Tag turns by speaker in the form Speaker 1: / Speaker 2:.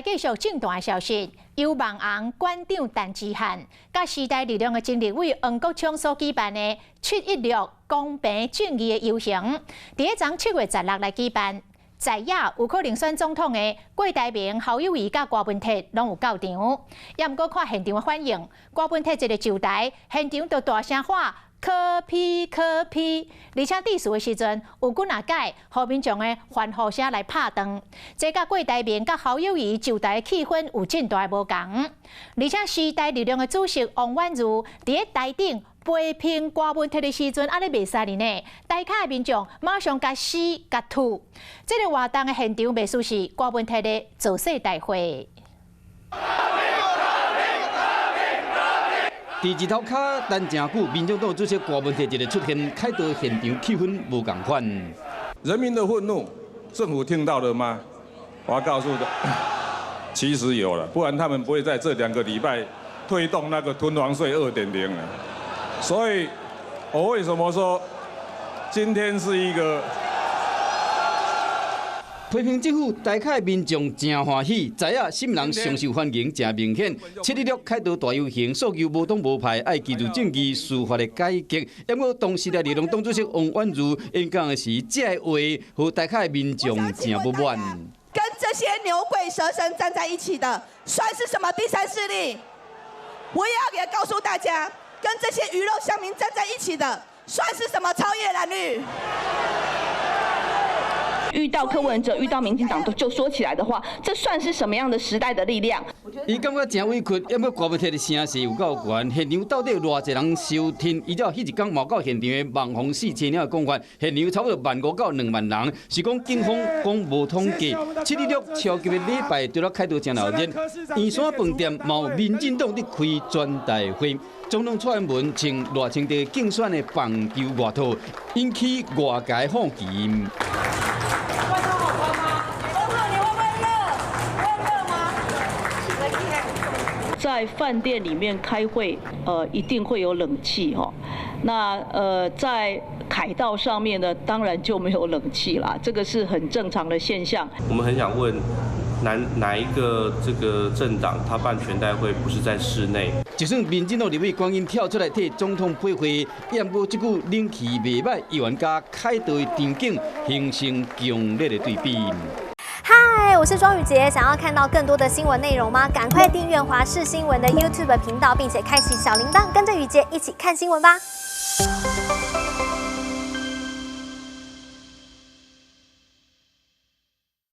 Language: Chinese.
Speaker 1: 来继续正大消息，由万昂馆长陈志汉、甲时代力量的前立委黄国昌所举办的716公平正义的游行，伫一昨7月16来举办。在野有可能选总统的郭台铭、侯友宜甲郭文泰拢有到场，也毋过看现场的反应，郭文泰一个就台，现场就大声喊。可批，而且致辞的时阵，有几啊届和民众的欢呼声来拍断，这甲郭台铭、甲侯友宜就台的气氛有真大无同。而且时代力量的主席王婉如伫台顶批评郭文泰的时阵，安尼袂使哩呢，台下的民众马上甲死甲吐。这个活动的现场秘书是郭文泰的造势大会。
Speaker 2: 伫日头卡等真久，民众党主席郭文泰一个出现，开导现场气氛无共款。
Speaker 3: 人民的愤怒，政府听到了吗？我要告诉的，其实有了，不然他们不会在这2个礼拜推动那个囤房税2.0了。所以，我为什么说今天是一个？
Speaker 2: 批评政府，台下民众真欢喜，知影心人上受欢迎，真明显。716开导大游行，诉求无党无派，爱记住正义司法的改革。因为当时的力量党主席王婉如演讲的是这话，和台下民众真不满。
Speaker 4: 跟这些牛鬼蛇神站在一起的，算是什么第三势力？我也告诉大家，跟这些鱼肉乡民站在一起的，算是什么超越蓝绿？
Speaker 5: 遇到柯文哲、遇到民进党就说起来的话，这算是什么样的时代的力量？
Speaker 2: 伊感觉真委屈，因为郭文泰的声势有够悬，现场到底有偌济人收听？伊了迄一天冒到现场的网红4千人的讲法，现场差不多15000到2万人，是讲警方讲无统计。716超级的礼拜除了开到真闹热，圆山饭店嘛有民进党伫开专大会。总统蔡英文穿热情地竞选的棒球外套，引起外界好奇。
Speaker 5: 在饭店里面开会，一定会有冷气哈。那在凯道上面呢，当然就没有冷气啦，这个是很正常的现象。
Speaker 6: 我们很想问，哪一个这个政党他办全代会不是在室内？
Speaker 2: 就算民进党立委光阴跳出来替总统配会，也不过这句人气袂歹，议员加开道的场景形成强烈的对比。
Speaker 7: 嗨，我是庄宇杰，想要看到更多的新闻内容吗？赶快订阅华视新闻的 YouTube 频道，并且开启小铃铛，跟着宇杰一起看新闻吧。